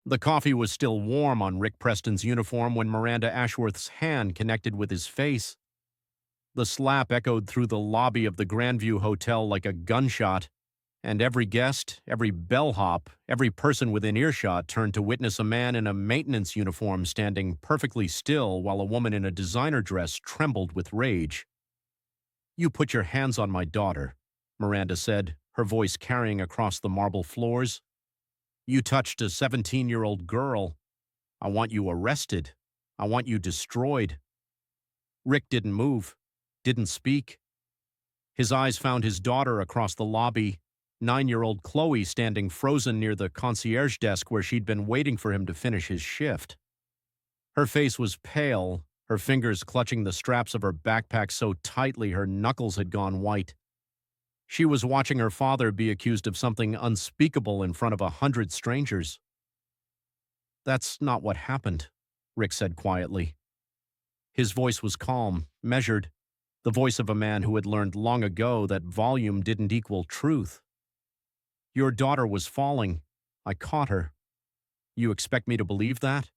The coffee was still warm on Rick Preston's uniform when Miranda Ashworth's hand connected with his face. The slap echoed through the lobby of the Grandview Hotel like a gunshot, and every guest, every bellhop, every person within earshot turned to witness a man in a maintenance uniform standing perfectly still while a woman in a designer dress trembled with rage. "You put your hands on my daughter," Miranda said, her voice carrying across the marble floors. "You touched a 17-year-old girl. I want you arrested. I want you destroyed." Rick didn't move, didn't speak. His eyes found his daughter across the lobby, 9-year-old Chloe standing frozen near the concierge desk where she'd been waiting for him to finish his shift. Her face was pale, her fingers clutching the straps of her backpack so tightly her knuckles had gone white. She was watching her father be accused of something unspeakable in front of 100 strangers. "That's not what happened," Rick said quietly. His voice was calm, measured, the voice of a man who had learned long ago that volume didn't equal truth. "Your daughter was falling. I caught her. You expect me to believe that?"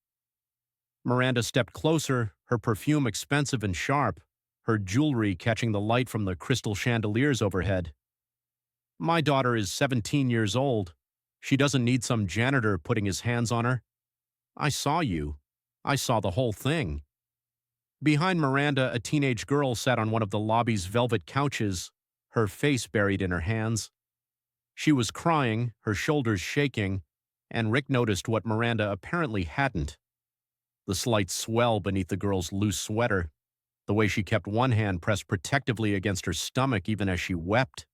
Miranda stepped closer, her perfume expensive and sharp, her jewelry catching the light from the crystal chandeliers overhead. "My daughter is 17 years old. She doesn't need some janitor putting his hands on her. I saw you. I saw the whole thing." Behind Miranda, a teenage girl sat on one of the lobby's velvet couches, her face buried in her hands. She was crying, her shoulders shaking, and Rick noticed what Miranda apparently hadn't: the slight swell beneath the girl's loose sweater, the way she kept one hand pressed protectively against her stomach even as she wept.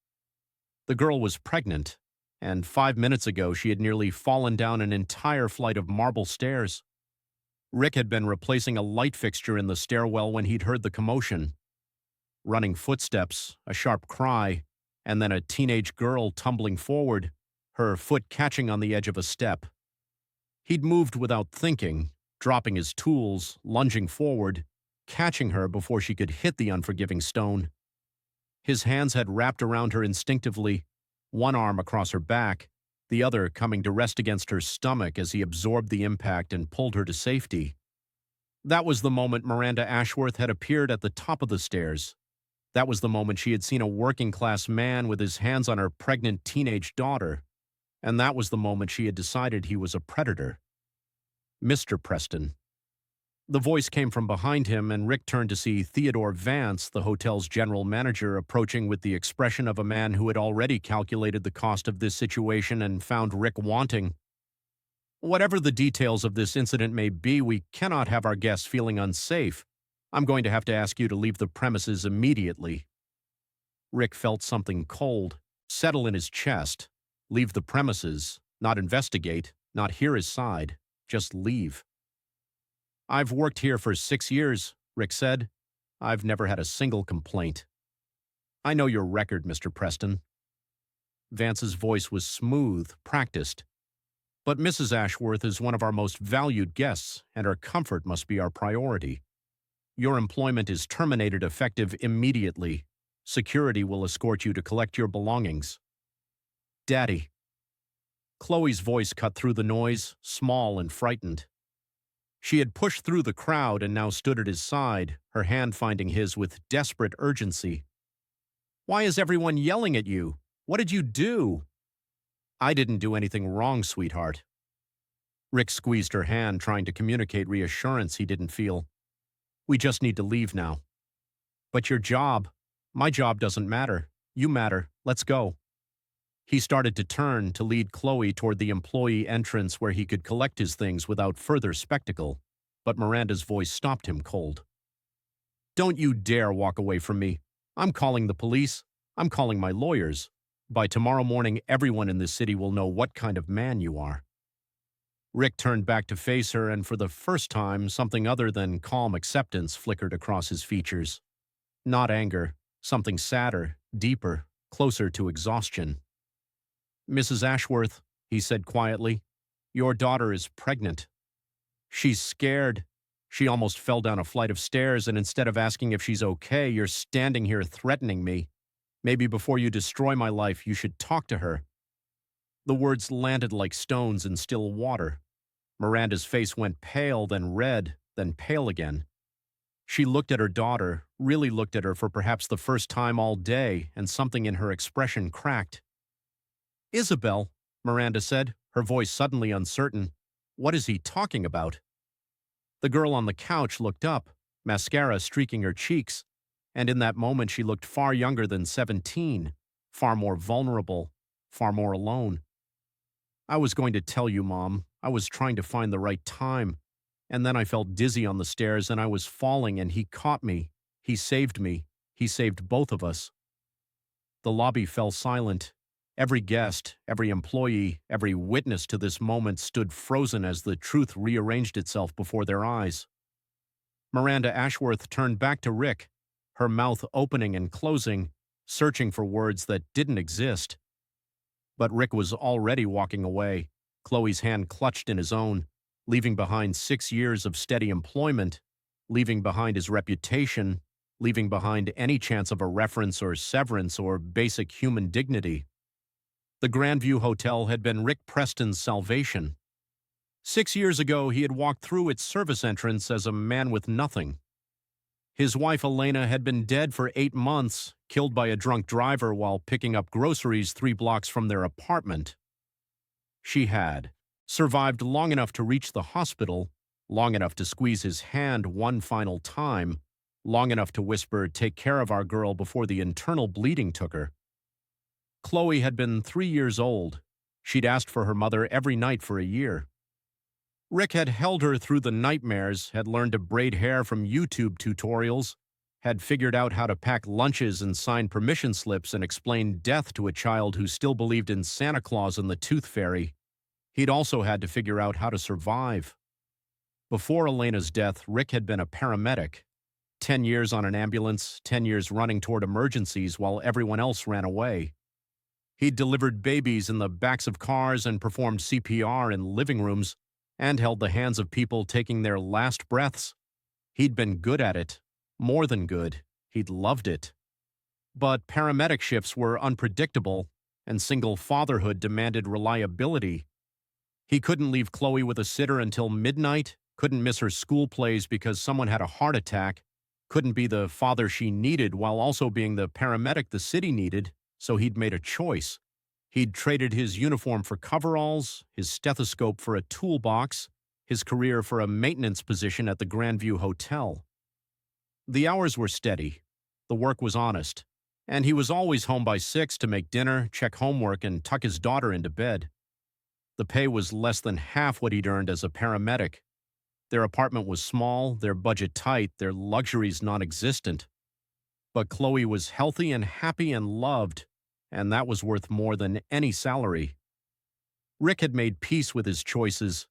The girl was pregnant, and 5 minutes ago she had nearly fallen down an entire flight of marble stairs. Rick had been replacing a light fixture in the stairwell when he'd heard the commotion. Running footsteps, a sharp cry, and then a teenage girl tumbling forward, her foot catching on the edge of a step. He'd moved without thinking, dropping his tools, lunging forward, catching her before she could hit the unforgiving stone. His hands had wrapped around her instinctively, one arm across her back, the other coming to rest against her stomach as he absorbed the impact and pulled her to safety. That was the moment Miranda Ashworth had appeared at the top of the stairs. That was the moment she had seen a working-class man with his hands on her pregnant teenage daughter. And that was the moment she had decided he was a predator. "Mr. Preston." The voice came from behind him, and Rick turned to see Theodore Vance, the hotel's general manager, approaching with the expression of a man who had already calculated the cost of this situation and found Rick wanting. "Whatever the details of this incident may be, we cannot have our guests feeling unsafe. I'm going to have to ask you to leave the premises immediately." Rick felt something cold settle in his chest. Leave the premises, not investigate, not hear his side, just leave. "I've worked here for 6 years," Rick said. "I've never had a single complaint." "I know your record, Mr. Preston." Vance's voice was smooth, practiced. "But Mrs. Ashworth is one of our most valued guests, and her comfort must be our priority. Your employment is terminated effective immediately. Security will escort you to collect your belongings." "Daddy." Chloe's voice cut through the noise, small and frightened. She had pushed through the crowd and now stood at his side, her hand finding his with desperate urgency. "Why is everyone yelling at you? What did you do?" "I didn't do anything wrong, sweetheart." Rick squeezed her hand, trying to communicate reassurance he didn't feel. "We just need to leave now." "But your job. My job doesn't matter. You matter. Let's go." He started to turn to lead Chloe toward the employee entrance where he could collect his things without further spectacle, but Miranda's voice stopped him cold. "Don't you dare walk away from me. I'm calling the police. I'm calling my lawyers. By tomorrow morning, everyone in this city will know what kind of man you are." Rick turned back to face her, and for the first time, something other than calm acceptance flickered across his features. Not anger, something sadder, deeper, closer to exhaustion. "Mrs. Ashworth," he said quietly, "your daughter is pregnant. She's scared. She almost fell down a flight of stairs, and instead of asking if she's okay, you're standing here threatening me. Maybe before you destroy my life, you should talk to her." The words landed like stones in still water. Miranda's face went pale, then red, then pale again. She looked at her daughter, really looked at her for perhaps the first time all day, and something in her expression cracked. "Isabelle," Miranda said, her voice suddenly uncertain. "What is he talking about?" The girl on the couch looked up, mascara streaking her cheeks, and in that moment she looked far younger than 17, far more vulnerable, far more alone. "I was going to tell you, Mom. I was trying to find the right time. And then I felt dizzy on the stairs and I was falling and he caught me. He saved me. He saved both of us." The lobby fell silent. Every guest, every employee, every witness to this moment stood frozen as the truth rearranged itself before their eyes. Miranda Ashworth turned back to Rick, her mouth opening and closing, searching for words that didn't exist. But Rick was already walking away, Chloe's hand clutched in his own, leaving behind 6 years of steady employment, leaving behind his reputation, leaving behind any chance of a reference or severance or basic human dignity. The Grandview Hotel had been Rick Preston's salvation. 6 years ago, he had walked through its service entrance as a man with nothing. His wife Elena had been dead for 8 months, killed by a drunk driver while picking up groceries 3 blocks from their apartment. She had survived long enough to reach the hospital, long enough to squeeze his hand one final time, long enough to whisper, "Take care of our girl," before the internal bleeding took her. Chloe had been 3 years old. She'd asked for her mother every night for a year. Rick had held her through the nightmares, had learned to braid hair from YouTube tutorials, had figured out how to pack lunches and sign permission slips and explain death to a child who still believed in Santa Claus and the Tooth Fairy. He'd also had to figure out how to survive. Before Elena's death, Rick had been a paramedic. 10 years on an ambulance, 10 years running toward emergencies while everyone else ran away. He'd delivered babies in the backs of cars and performed CPR in living rooms and held the hands of people taking their last breaths. He'd been good at it. More than good. He'd loved it. But paramedic shifts were unpredictable, and single fatherhood demanded reliability. He couldn't leave Chloe with a sitter until midnight, couldn't miss her school plays because someone had a heart attack, couldn't be the father she needed while also being the paramedic the city needed, so he'd made a choice. He'd traded his uniform for coveralls, his stethoscope for a toolbox, his career for a maintenance position at the Grandview Hotel. The hours were steady. The work was honest. And he was always home by 6 to make dinner, check homework, and tuck his daughter into bed. The pay was less than half what he'd earned as a paramedic. Their apartment was small, their budget tight, their luxuries non-existent. But Chloe was healthy and happy and loved, and that was worth more than any salary. Rick had made peace with his choices.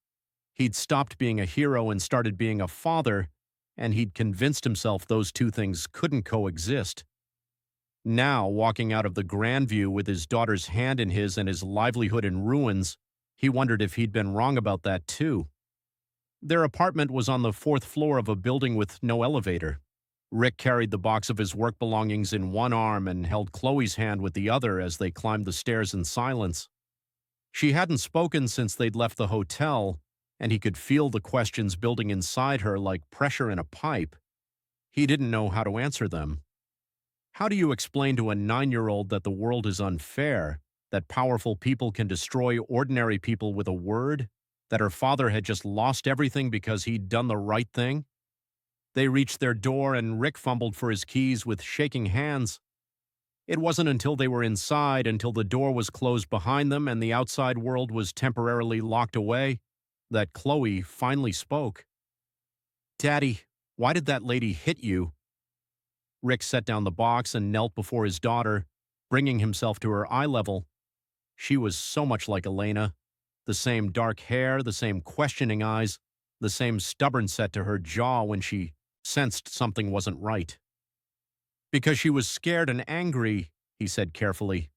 He'd stopped being a hero and started being a father, and he'd convinced himself those two things couldn't coexist. Now, walking out of the Grandview with his daughter's hand in his and his livelihood in ruins, he wondered if he'd been wrong about that too. Their apartment was on the 4th floor of a building with no elevator. Rick carried the box of his work belongings in one arm and held Chloe's hand with the other as they climbed the stairs in silence. She hadn't spoken since they'd left the hotel, and he could feel the questions building inside her like pressure in a pipe. He didn't know how to answer them. How do you explain to a 9-year-old that the world is unfair, that powerful people can destroy ordinary people with a word, that her father had just lost everything because he'd done the right thing? They reached their door and Rick fumbled for his keys with shaking hands. It wasn't until they were inside, until the door was closed behind them and the outside world was temporarily locked away, that Chloe finally spoke. "Daddy, why did that lady hit you?" Rick set down the box and knelt before his daughter, bringing himself to her eye level. She was so much like Elena. The same dark hair, the same questioning eyes, the same stubborn set to her jaw when she sensed something wasn't right. "Because she was scared and angry," he said carefully.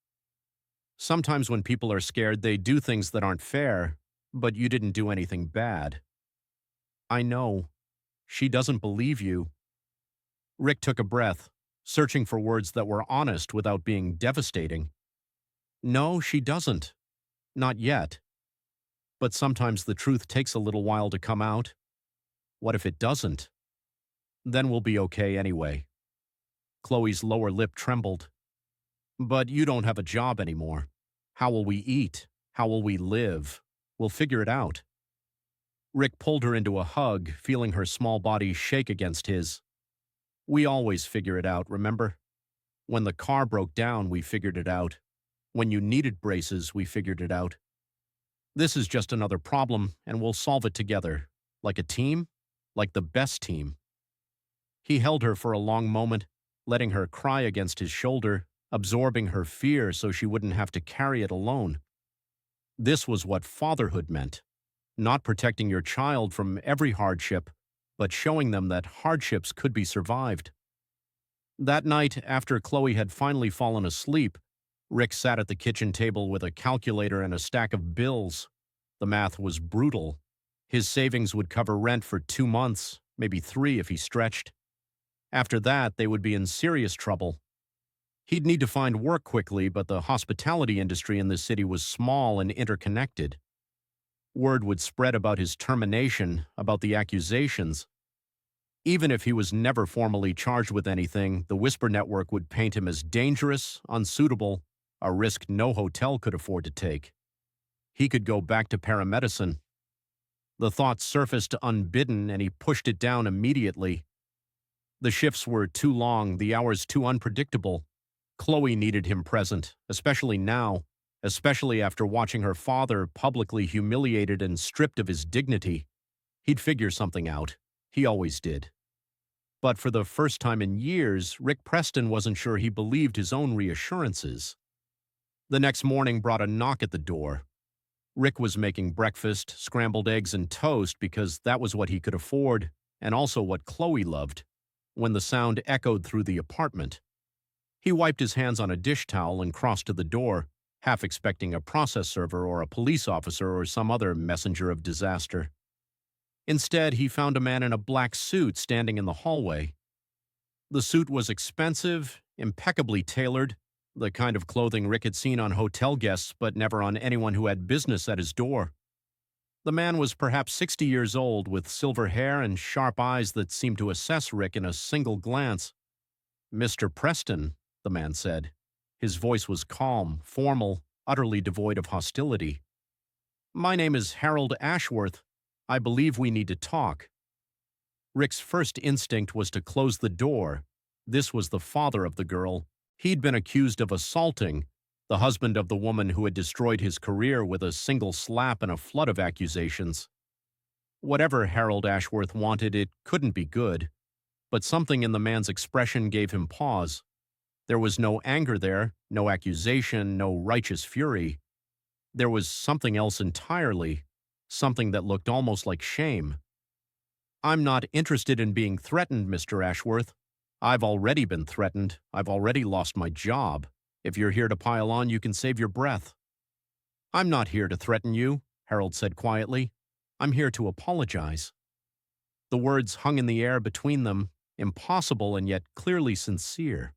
"Sometimes when people are scared, they do things that aren't fair, but you didn't do anything bad." "I know. She doesn't believe you." Rick took a breath, searching for words that were honest without being devastating. "No, she doesn't. Not yet." But sometimes the truth takes a little while to come out. What if it doesn't? Then we'll be okay anyway. Chloe's lower lip trembled. But you don't have a job anymore. How will we eat? How will we live? We'll figure it out. Rick pulled her into a hug, feeling her small body shake against his. We always figure it out, remember? When the car broke down, we figured it out. When you needed braces, we figured it out. This is just another problem, and we'll solve it together. Like a team? Like the best team. He held her for a long moment, letting her cry against his shoulder, absorbing her fear so she wouldn't have to carry it alone. This was what fatherhood meant. Not protecting your child from every hardship, but showing them that hardships could be survived. That night, after Chloe had finally fallen asleep, Rick sat at the kitchen table with a calculator and a stack of bills. The math was brutal. His savings would cover rent for 2 months, maybe 3 if he stretched. After that, they would be in serious trouble. He'd need to find work quickly, but the hospitality industry in the city was small and interconnected. Word would spread about his termination, about the accusations. Even if he was never formally charged with anything, the Whisper Network would paint him as dangerous, unsuitable, a risk no hotel could afford to take. He could go back to paramedicine. The thought surfaced unbidden, and he pushed it down immediately. The shifts were too long, the hours too unpredictable. Chloe needed him present, especially now, especially after watching her father publicly humiliated and stripped of his dignity. He'd figure something out. He always did. But for the first time in years, Rick Preston wasn't sure he believed his own reassurances. The next morning brought a knock at the door. Rick was making breakfast, scrambled eggs and toast because that was what he could afford, and also what Chloe loved, when the sound echoed through the apartment. He wiped his hands on a dish towel and crossed to the door, half expecting a process server or a police officer or some other messenger of disaster. Instead, he found a man in a black suit standing in the hallway. The suit was expensive, impeccably tailored, the kind of clothing Rick had seen on hotel guests but never on anyone who had business at his door. The man was perhaps 60 years old, with silver hair and sharp eyes that seemed to assess Rick in a single glance. "Mr. Preston," the man said. His voice was calm, formal, utterly devoid of hostility. "My name is Harold Ashworth. I believe we need to talk." Rick's first instinct was to close the door. This was the father of the girl. He'd been accused of assaulting, the husband of the woman who had destroyed his career with a single slap and a flood of accusations. Whatever Harold Ashworth wanted, it couldn't be good. But something in the man's expression gave him pause. There was no anger there, no accusation, no righteous fury. There was something else entirely, something that looked almost like shame. "I'm not interested in being threatened, Mr. Ashworth. I've already been threatened. I've already lost my job. If you're here to pile on, you can save your breath." "I'm not here to threaten you," Harold said quietly. "I'm here to apologize." The words hung in the air between them, impossible and yet clearly sincere.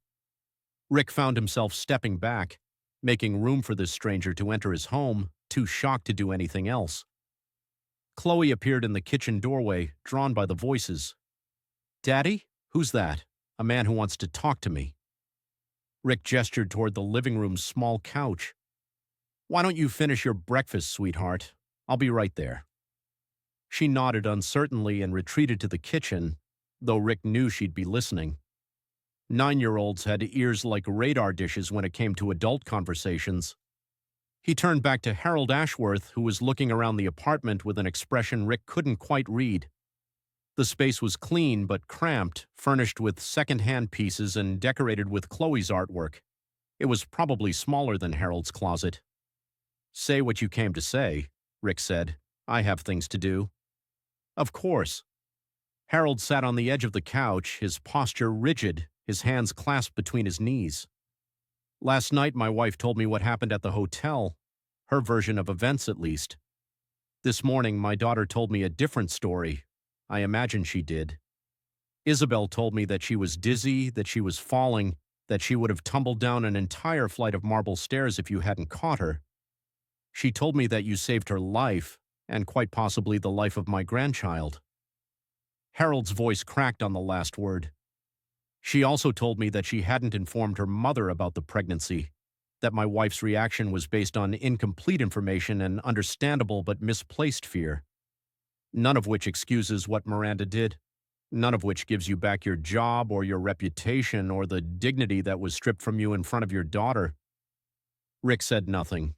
Rick found himself stepping back, making room for this stranger to enter his home, too shocked to do anything else. Chloe appeared in the kitchen doorway, drawn by the voices. "Daddy? Who's that? A man who wants to talk to me." Rick gestured toward the living room's small couch. "Why don't you finish your breakfast, sweetheart? I'll be right there." She nodded uncertainly and retreated to the kitchen, though Rick knew she'd be listening. 9-year-olds had ears like radar dishes when it came to adult conversations. He turned back to Harold Ashworth, who was looking around the apartment with an expression Rick couldn't quite read. The space was clean but cramped, furnished with second-hand pieces and decorated with Chloe's artwork. It was probably smaller than Harold's closet. "Say what you came to say," Rick said. "I have things to do." "Of course." Harold sat on the edge of the couch, his posture rigid, his hands clasped between his knees. "Last night my wife told me what happened at the hotel, her version of events at least. This morning my daughter told me a different story. I imagine she did. Isabelle told me that she was dizzy, that she was falling, that she would have tumbled down an entire flight of marble stairs if you hadn't caught her. She told me that you saved her life, and quite possibly the life of my grandchild. Harold's voice cracked on the last word. She also told me that she hadn't informed her mother about the pregnancy, that my wife's reaction was based on incomplete information and understandable but misplaced fear. None of which excuses what Miranda did. None of which gives you back your job or your reputation or the dignity that was stripped from you in front of your daughter. Rick said nothing.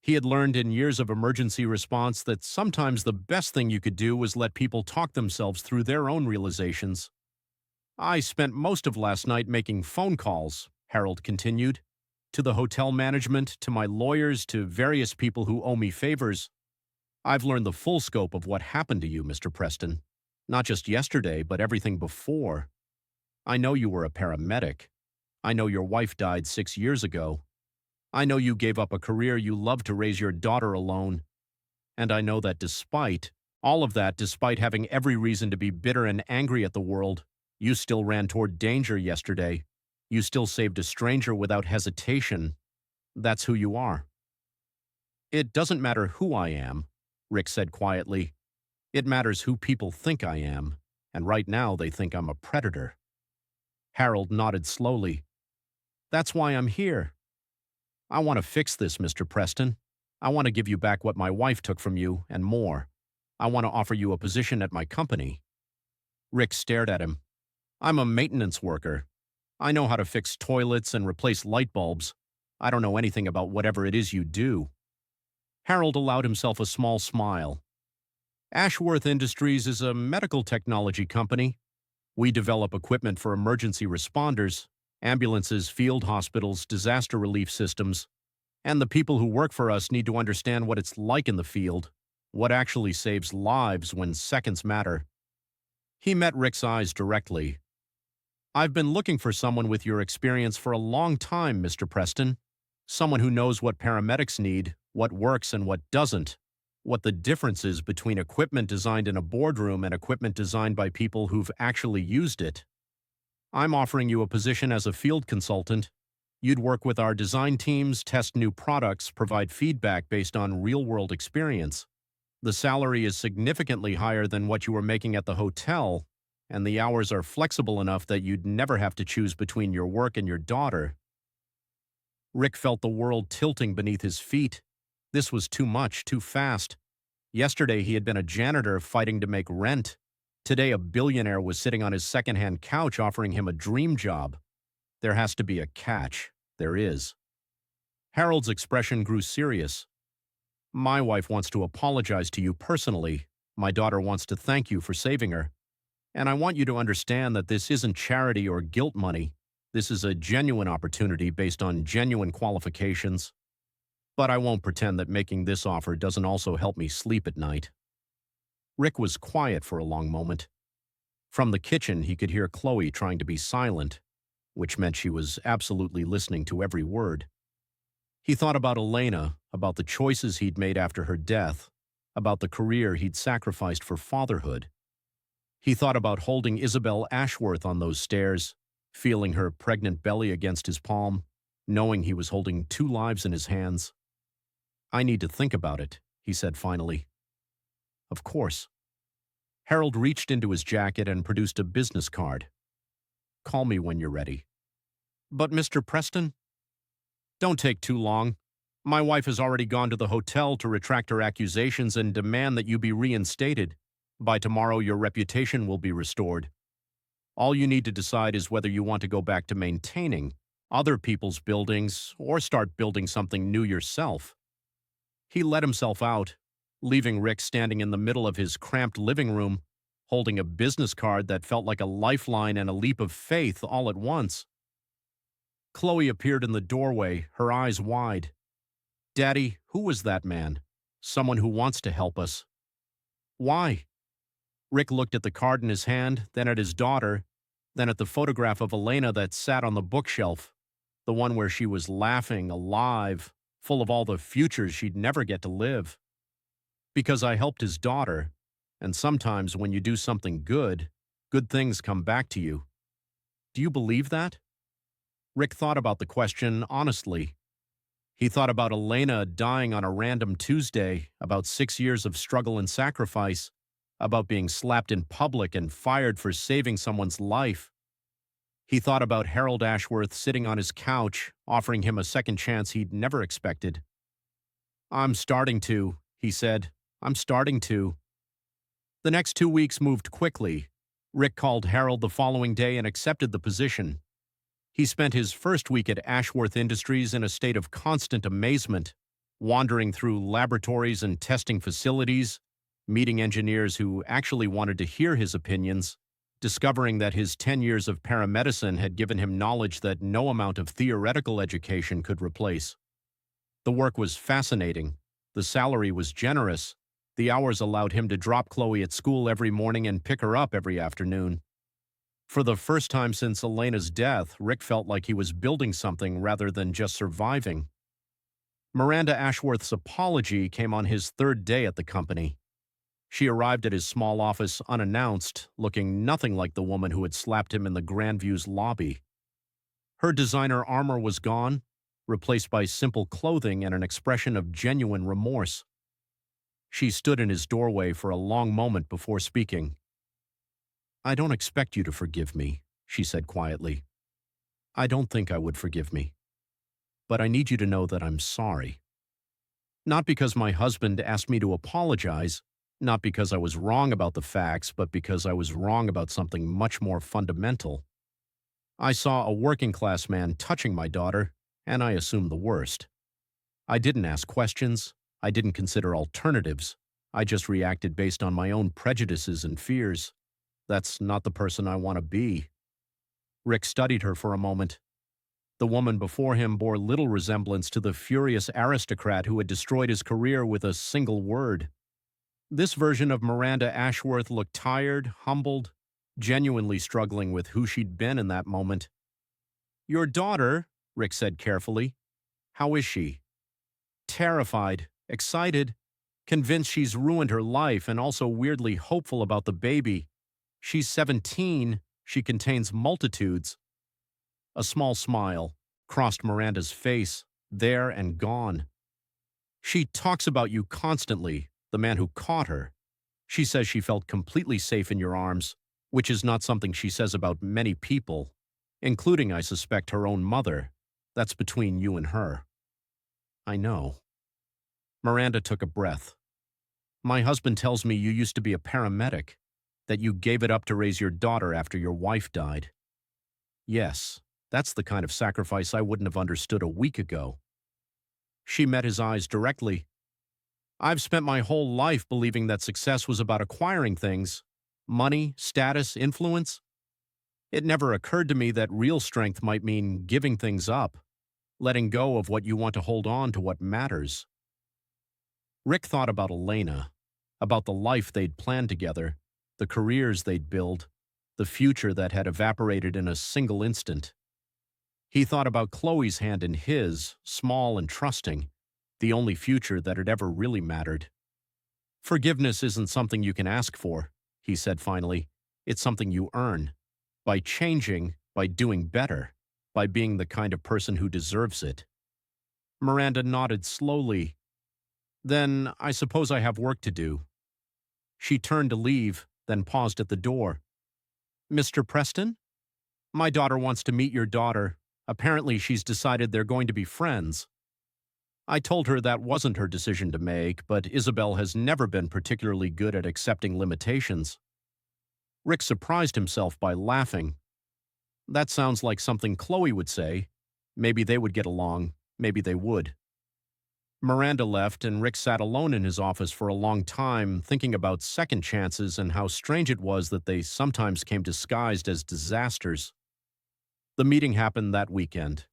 He had learned in years of emergency response that sometimes the best thing you could do was let people talk themselves through their own realizations. I spent most of last night making phone calls, Harold continued, to the hotel management, to my lawyers, to various people who owe me favors. I've learned the full scope of what happened to you, Mr. Preston. Not just yesterday, but everything before. I know you were a paramedic. I know your wife died 6 years ago. I know you gave up a career you loved to raise your daughter alone. And I know that despite all of that, despite having every reason to be bitter and angry at the world, you still ran toward danger yesterday. You still saved a stranger without hesitation. That's who you are. It doesn't matter who I am, Rick said quietly. It matters who people think I am, and right now they think I'm a predator. Harold nodded slowly. That's why I'm here. I want to fix this, Mr. Preston. I want to give you back what my wife took from you, and more. I want to offer you a position at my company. Rick stared at him. I'm a maintenance worker. I know how to fix toilets and replace light bulbs. I don't know anything about whatever it is you do. Harold allowed himself a small smile. Ashworth Industries is a medical technology company. We develop equipment for emergency responders, ambulances, field hospitals, disaster relief systems, and the people who work for us need to understand what it's like in the field, what actually saves lives when seconds matter. He met Rick's eyes directly. I've been looking for someone with your experience for a long time, Mr. Preston. Someone who knows what paramedics need, what works and what doesn't, what the difference is between equipment designed in a boardroom and equipment designed by people who've actually used it. I'm offering you a position as a field consultant. You'd work with our design teams, test new products, provide feedback based on real-world experience. The salary is significantly higher than what you were making at the hotel, and the hours are flexible enough that you'd never have to choose between your work and your daughter. Rick felt the world tilting beneath his feet. This was too much, too fast. Yesterday he had been a janitor fighting to make rent. Today a billionaire was sitting on his second-hand couch offering him a dream job. There has to be a catch. There is. Harold's expression grew serious. My wife wants to apologize to you personally. My daughter wants to thank you for saving her. And I want you to understand that this isn't charity or guilt money. This is a genuine opportunity based on genuine qualifications. But I won't pretend that making this offer doesn't also help me sleep at night. Rick was quiet for a long moment. From the kitchen, he could hear Chloe trying to be silent, which meant she was absolutely listening to every word. He thought about Elena, about the choices he'd made after her death, about the career he'd sacrificed for fatherhood. He thought about holding Isabelle Ashworth on those stairs, feeling her pregnant belly against his palm, knowing he was holding 2 lives in his hands. I need to think about it, he said finally. Of course. Harold reached into his jacket and produced a business card. Call me when you're ready. But Mr. Preston? Don't take too long. My wife has already gone to the hotel to retract her accusations and demand that you be reinstated. By tomorrow, your reputation will be restored. All you need to decide is whether you want to go back to maintaining other people's buildings or start building something new yourself. He let himself out, leaving Rick standing in the middle of his cramped living room, holding a business card that felt like a lifeline and a leap of faith all at once. Chloe appeared in the doorway, her eyes wide. Daddy, who was that man? Someone who wants to help us. Why? Rick looked at the card in his hand, then at his daughter, then at the photograph of Elena that sat on the bookshelf, the one where she was laughing, alive, full of all the futures she'd never get to live. Because I helped his daughter, and sometimes when you do something good, good things come back to you. Do you believe that? Rick thought about the question honestly. He thought about Elena dying on a random Tuesday, about 6 years of struggle and sacrifice, about being slapped in public and fired for saving someone's life. He thought about Harold Ashworth sitting on his couch, offering him a second chance he'd never expected. "I'm starting to," he said. "I'm starting to." The next 2 weeks moved quickly. Rick called Harold the following day and accepted the position. He spent his first week at Ashworth Industries in a state of constant amazement, wandering through laboratories and testing facilities, meeting engineers who actually wanted to hear his opinions, discovering that his 10 years of paramedicine had given him knowledge that no amount of theoretical education could replace. The work was fascinating. The salary was generous. The hours allowed him to drop Chloe at school every morning and pick her up every afternoon. For the first time since Elena's death, Rick felt like he was building something rather than just surviving. Miranda Ashworth's apology came on his third day at the company. She arrived at his small office unannounced, looking nothing like the woman who had slapped him in the Grandview's lobby. Her designer armor was gone, replaced by simple clothing and an expression of genuine remorse. She stood in his doorway for a long moment before speaking. "I don't expect you to forgive me," she said quietly. "I don't think I would forgive me. But I need you to know that I'm sorry. Not because my husband asked me to apologize, not because I was wrong about the facts, but because I was wrong about something much more fundamental. I saw a working-class man touching my daughter, and I assumed the worst. I didn't ask questions. I didn't consider alternatives. I just reacted based on my own prejudices and fears. That's not the person I want to be." Rick studied her for a moment. The woman before him bore little resemblance to the furious aristocrat who had destroyed his career with a single word. This version of Miranda Ashworth looked tired, humbled, genuinely struggling with who she'd been in that moment. "Your daughter," Rick said carefully. "How is she?" "Terrified, excited, convinced she's ruined her life, and also weirdly hopeful about the baby. She's 17. She contains multitudes." A small smile crossed Miranda's face, there and gone. "She talks about you constantly, the man who caught her. She says she felt completely safe in your arms, which is not something she says about many people, including, I suspect, her own mother. That's between you and her." "I know." Miranda took a breath. "My husband tells me you used to be a paramedic, that you gave it up to raise your daughter after your wife died." "Yes, that's the kind of sacrifice I wouldn't have understood a week ago." She met his eyes directly. "I've spent my whole life believing that success was about acquiring things, money, status, influence. It never occurred to me that real strength might mean giving things up, letting go of what you want to hold on to what matters." Rick thought about Elena, about the life they'd planned together, the careers they'd built, the future that had evaporated in a single instant. He thought about Chloe's hand in his, small and trusting, the only future that had ever really mattered. "Forgiveness isn't something you can ask for," he said finally. "It's something you earn. By changing, by doing better, by being the kind of person who deserves it." Miranda nodded slowly. "Then I suppose I have work to do." She turned to leave, then paused at the door. "Mr. Preston? My daughter wants to meet your daughter. Apparently she's decided they're going to be friends." I told her that wasn't her decision to make, but Isabelle has never been particularly good at accepting limitations. Rick surprised himself by laughing. "That sounds like something Chloe would say. Maybe they would get along. Maybe they would." Miranda left, and Rick sat alone in his office for a long time, thinking about second chances and how strange it was that they sometimes came disguised as disasters. The meeting happened that weekend.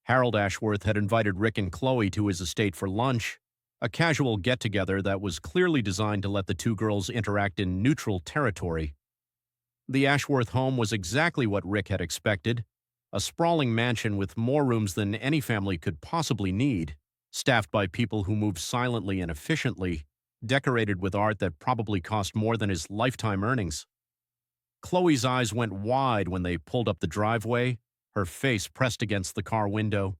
Harold Ashworth had invited Rick and Chloe to his estate for lunch, a casual get-together that was clearly designed to let the two girls interact in neutral territory. The Ashworth home was exactly what Rick had expected, a sprawling mansion with more rooms than any family could possibly need, staffed by people who moved silently and efficiently, decorated with art that probably cost more than his lifetime earnings. Chloe's eyes went wide when they pulled up the driveway, her face pressed against the car window.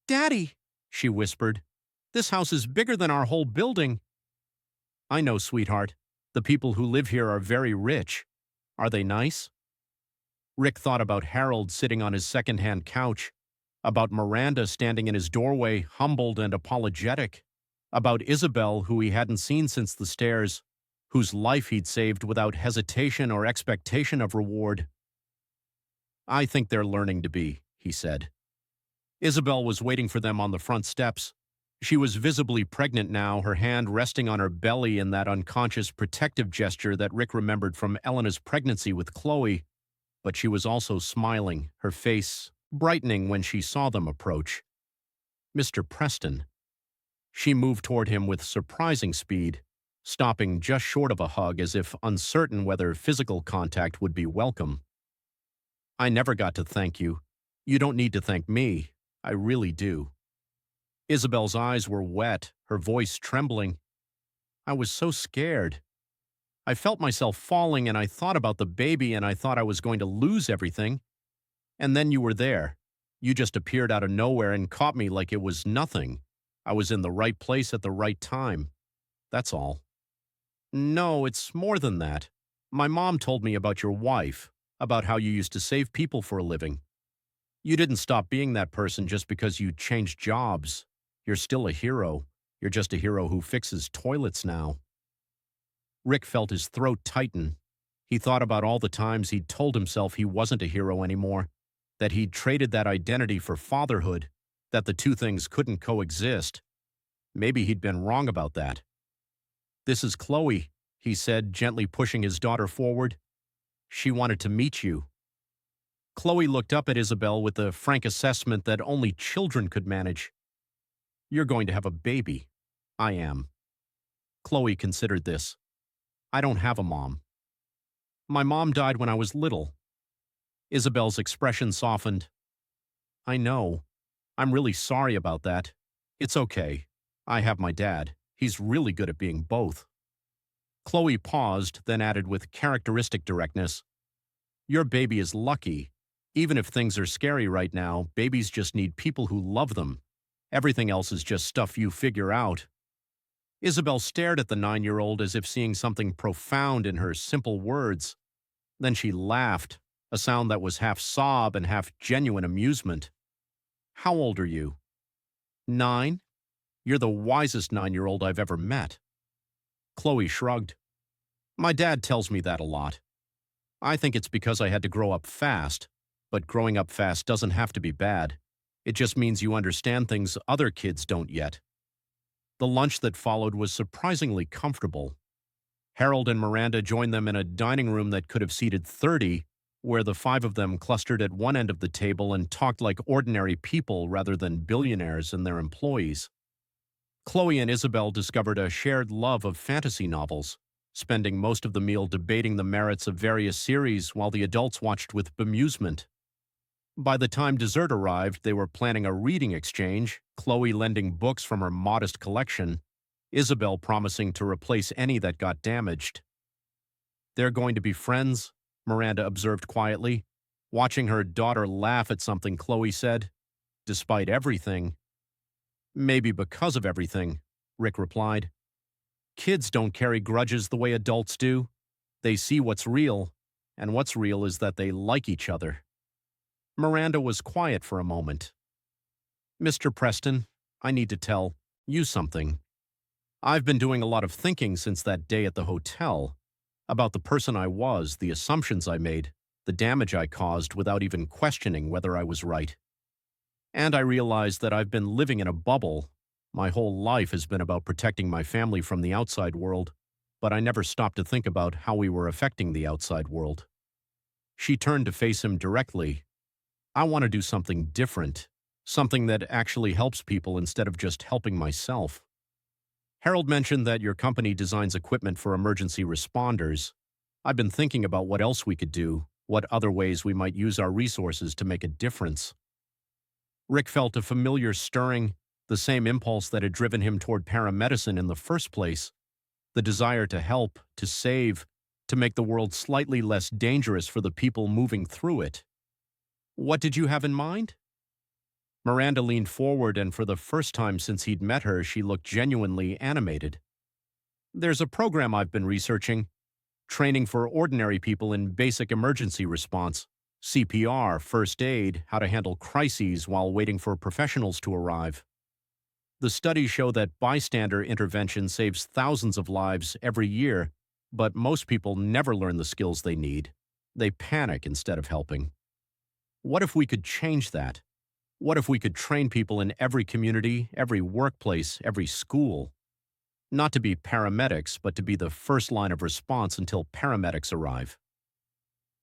"Daddy!" she whispered. "This house is bigger than our whole building." "I know, sweetheart. The people who live here are very rich. Are they nice?" Rick thought about Harold sitting on his second-hand couch, about Miranda standing in his doorway, humbled and apologetic, about Isabelle, who he hadn't seen since the stairs, whose life he'd saved without hesitation or expectation of reward. "I think they're learning to be," he said. Isabelle was waiting for them on the front steps. She was visibly pregnant now, her hand resting on her belly in that unconscious protective gesture that Rick remembered from Elena's pregnancy with Chloe, but she was also smiling, her face brightening when she saw them approach. "Mr. Preston." She moved toward him with surprising speed, stopping just short of a hug as if uncertain whether physical contact would be welcome. "I never got to thank you. You don't need to thank me. I really do." Isabel's eyes were wet, her voice trembling. "I was so scared. I felt myself falling, and I thought about the baby, and I thought I was going to lose everything. And then you were there. You just appeared out of nowhere and caught me like it was nothing. I was in the right place at the right time. That's all." "No, it's more than that. My mom told me about your wife, about how you used to save people for a living. You didn't stop being that person just because you changed jobs. You're still a hero. You're just a hero who fixes toilets now." Rick felt his throat tighten. He thought about all the times he'd told himself he wasn't a hero anymore, that he'd traded that identity for fatherhood, that the two things couldn't coexist. Maybe he'd been wrong about that. "This is Chloe," he said, gently pushing his daughter forward. "She wanted to meet you." Chloe looked up at Isabelle with the frank assessment that only children could manage. "You're going to have a baby." "I am." Chloe considered this. "I don't have a mom. My mom died when I was little." Isabelle's expression softened. "I know. I'm really sorry about that. It's okay. I have my dad. He's really good at being both." Chloe paused, then added with characteristic directness, "Your baby is lucky. Even if things are scary right now, babies just need people who love them. Everything else is just stuff you figure out." Isabelle stared at the 9-year-old as if seeing something profound in her simple words. Then she laughed, a sound that was half sob and half genuine amusement. "How old are you?" 9? You're the wisest 9-year-old I've ever met." Chloe shrugged. "My dad tells me that a lot. I think it's because I had to grow up fast, but growing up fast doesn't have to be bad. It just means you understand things other kids don't yet." The lunch that followed was surprisingly comfortable. Harold and Miranda joined them in a dining room that could have seated 30, where the 5 of them clustered at one end of the table and talked like ordinary people rather than billionaires and their employees. Chloe and Isabelle discovered a shared love of fantasy novels, spending most of the meal debating the merits of various series while the adults watched with bemusement. By the time dessert arrived, they were planning a reading exchange, Chloe lending books from her modest collection, Isabelle promising to replace any that got damaged. "They're going to be friends," Miranda observed quietly, watching her daughter laugh at something Chloe said. "Despite everything." "Maybe because of everything," Rick replied. "Kids don't carry grudges the way adults do. They see what's real, and what's real is that they like each other." Miranda was quiet for a moment. "Mr. Preston, I need to tell you something. I've been doing a lot of thinking since that day at the hotel, about the person I was, the assumptions I made, the damage I caused without even questioning whether I was right. And I realized that I've been living in a bubble. My whole life has been about protecting my family from the outside world, but I never stopped to think about how we were affecting the outside world." She turned to face him directly. "I want to do something different, something that actually helps people instead of just helping myself. Harold mentioned that your company designs equipment for emergency responders. I've been thinking about what else we could do, what other ways we might use our resources to make a difference." Rick felt a familiar stirring, the same impulse that had driven him toward paramedicine in the first place, the desire to help, to save, to make the world slightly less dangerous for the people moving through it. "What did you have in mind?" Miranda leaned forward, and for the first time since he'd met her, she looked genuinely animated. "There's a program I've been researching, training for ordinary people in basic emergency response, CPR, first aid, how to handle crises while waiting for professionals to arrive. The studies show that bystander intervention saves thousands of lives every year, but most people never learn the skills they need. They panic instead of helping. What if we could change that? What if we could train people in every community, every workplace, every school? Not to be paramedics, but to be the first line of response until paramedics arrive."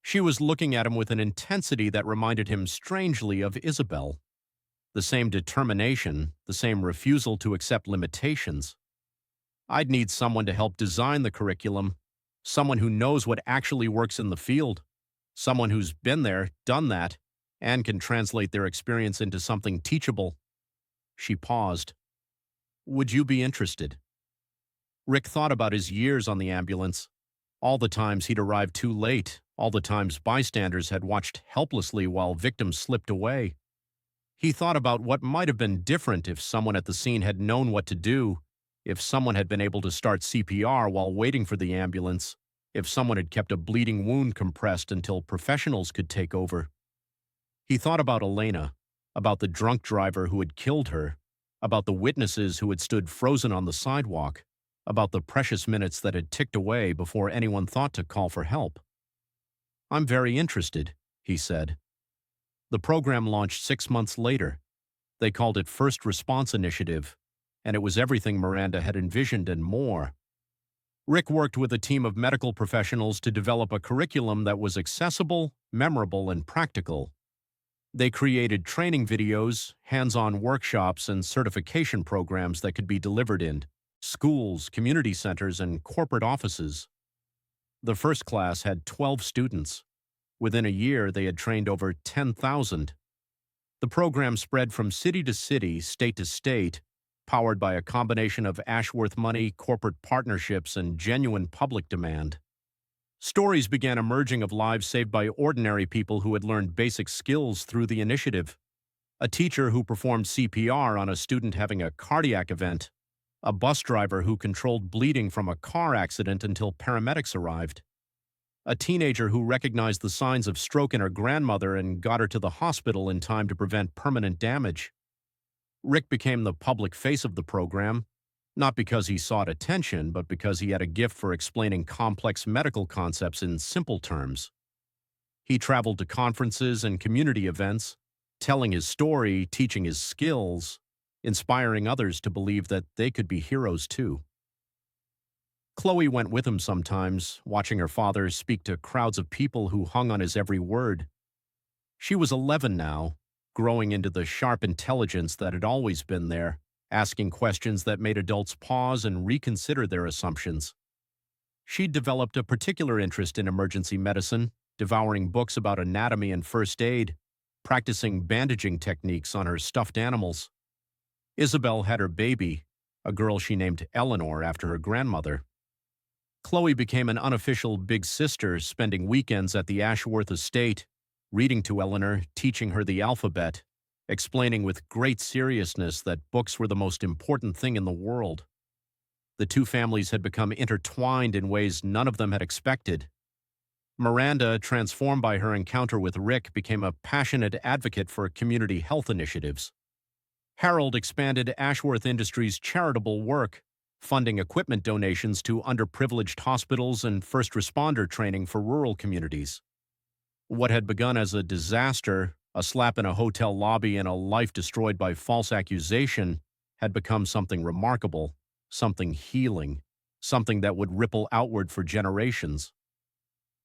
She was looking at him with an intensity that reminded him strangely of Isabelle. The same determination, the same refusal to accept limitations. "I'd need someone to help design the curriculum, someone who knows what actually works in the field, someone who's been there, done that, and can translate their experience into something teachable." She paused. "Would you be interested?" Rick thought about his years on the ambulance, all the times he'd arrived too late, all the times bystanders had watched helplessly while victims slipped away. He thought about what might have been different if someone at the scene had known what to do, if someone had been able to start CPR while waiting for the ambulance, if someone had kept a bleeding wound compressed until professionals could take over. He thought about Elena, about the drunk driver who had killed her, about the witnesses who had stood frozen on the sidewalk, about the precious minutes that had ticked away before anyone thought to call for help. "I'm very interested," he said. The program launched 6 months later. They called it First Response Initiative, and it was everything Miranda had envisioned and more. Rick worked with a team of medical professionals to develop a curriculum that was accessible, memorable, and practical. They created training videos, hands-on workshops, and certification programs that could be delivered in schools, community centers, and corporate offices. The first class had 12 students. Within a year, they had trained over 10,000. The program spread from city to city, state to state, powered by a combination of Ashworth money, corporate partnerships, and genuine public demand. Stories began emerging of lives saved by ordinary people who had learned basic skills through the initiative. A teacher who performed CPR on a student having a cardiac event. A bus driver who controlled bleeding from a car accident until paramedics arrived. A teenager who recognized the signs of stroke in her grandmother and got her to the hospital in time to prevent permanent damage. Rick became the public face of the program, not because he sought attention, but because he had a gift for explaining complex medical concepts in simple terms. He traveled to conferences and community events, telling his story, teaching his skills, inspiring others to believe that they could be heroes too. Chloe went with him sometimes, watching her father speak to crowds of people who hung on his every word. She was 11 now, growing into the sharp intelligence that had always been there, asking questions that made adults pause and reconsider their assumptions. She'd developed a particular interest in emergency medicine, devouring books about anatomy and first aid, practicing bandaging techniques on her stuffed animals. Isabelle had her baby, a girl she named Eleanor after her grandmother. Chloe became an unofficial big sister, spending weekends at the Ashworth estate, reading to Eleanor, teaching her the alphabet, explaining with great seriousness that books were the most important thing in the world. The two families had become intertwined in ways none of them had expected. Miranda, transformed by her encounter with Rick, became a passionate advocate for community health initiatives. Harold expanded Ashworth Industries' charitable work, funding equipment donations to underprivileged hospitals and first responder training for rural communities. What had begun as a disaster, a slap in a hotel lobby and a life destroyed by false accusation, had become something remarkable, something healing, something that would ripple outward for generations.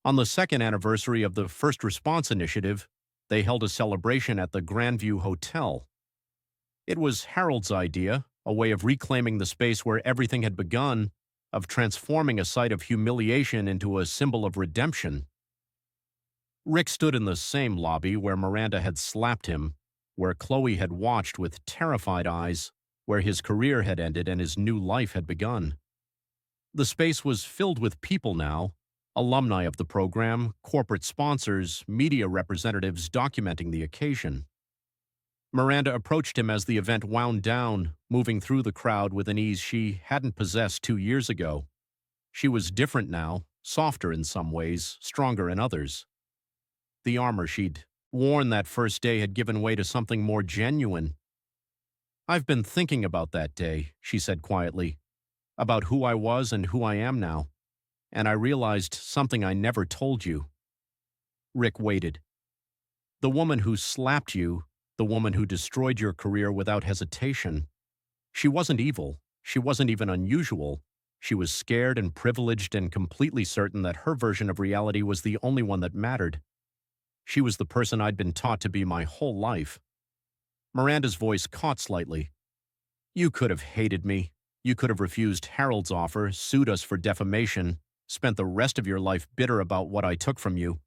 On the second anniversary of the First Response Initiative, they held a celebration at the Grandview Hotel. It was Harold's idea, a way of reclaiming the space where everything had begun, of transforming a site of humiliation into a symbol of redemption. Rick stood in the same lobby where Miranda had slapped him, where Chloe had watched with terrified eyes, where his career had ended and his new life had begun. The space was filled with people now, alumni of the program, corporate sponsors, media representatives documenting the occasion. Miranda approached him as the event wound down, moving through the crowd with an ease she hadn't possessed 2 years ago. She was different now, softer in some ways, stronger in others. The armor she'd worn that first day had given way to something more genuine. "I've been thinking about that day," she said quietly, "about who I was and who I am now, and I realized something I never told you." Rick waited. The woman who slapped you, the woman who destroyed your career without hesitation, she wasn't evil. She wasn't even unusual. She was scared and privileged and completely certain that her version of reality was the only one that mattered. She was the person I'd been taught to be my whole life. Miranda's voice caught slightly. "You could have hated me. You could have refused Harold's offer, sued us for defamation, spent the rest of your life bitter about what I took from you.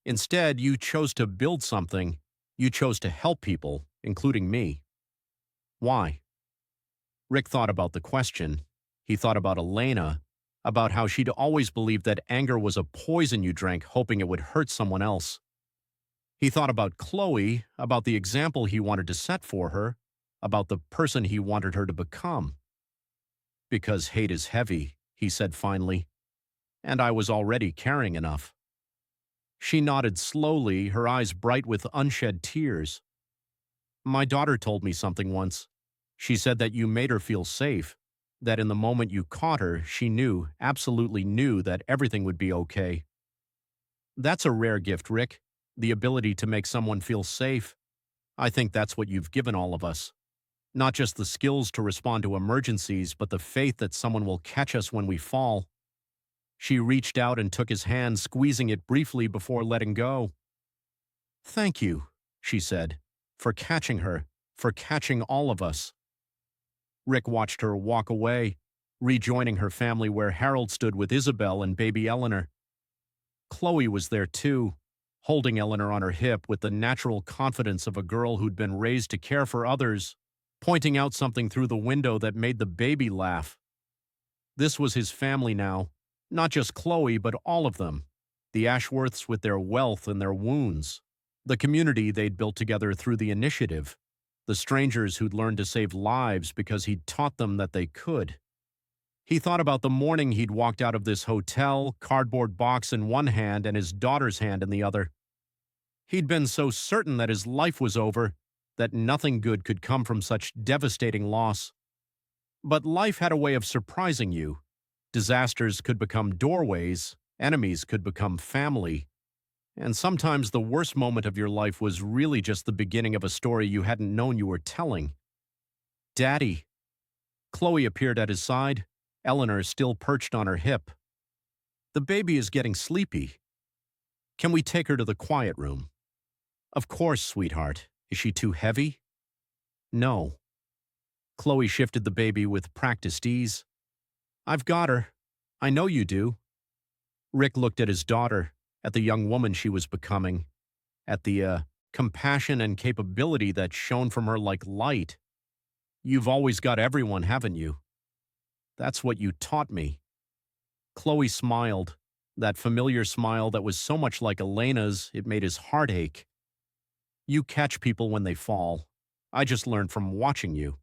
Instead, you chose to build something. You chose to help people, including me. Why?" Rick thought about the question. He thought about Elena, about how she'd always believed that anger was a poison you drank hoping it would hurt someone else. He thought about Chloe, about the example he wanted to set for her, about the person he wanted her to become. "Because hate is heavy," he said finally, "and I was already carrying enough." She nodded slowly, her eyes bright with unshed tears. "My daughter told me something once. She said that you made her feel safe, that in the moment you caught her, she knew, absolutely knew, that everything would be okay." That's a rare gift, Rick, the ability to make someone feel safe. I think that's what you've given all of us. Not just the skills to respond to emergencies, but the faith that someone will catch us when we fall. She reached out and took his hand, squeezing it briefly before letting go. "Thank you," she said, "for catching her, for catching all of us." Rick watched her walk away, rejoining her family where Harold stood with Isabelle and baby Eleanor. Chloe was there too, holding Eleanor on her hip with the natural confidence of a girl who'd been raised to care for others, pointing out something through the window that made the baby laugh. This was his family now, not just Chloe, but all of them. The Ashworths with their wealth and their wounds. The community they'd built together through the initiative. The strangers who'd learned to save lives because he'd taught them that they could. He thought about the morning he'd walked out of this hotel, cardboard box in one hand and his daughter's hand in the other. He'd been so certain that his life was over, that nothing good could come from such devastating loss. But life had a way of surprising you. Disasters could become doorways, enemies could become family. And sometimes the worst moment of your life was really just the beginning of a story you hadn't known you were telling. "Daddy." Chloe appeared at his side, Eleanor still perched on her hip. "The baby is getting sleepy. Can we take her to the quiet room?" "Of course, sweetheart. Is she too heavy?" "No." Chloe shifted the baby with practiced ease. "I've got her. I know you do." Rick looked at his daughter, at the young woman she was becoming, at the compassion and capability that shone from her like light. "You've always got everyone, haven't you? That's what you taught me." Chloe smiled, that familiar smile that was so much like Elena's it made his heart ache. "You catch people when they fall. I just learned from watching you."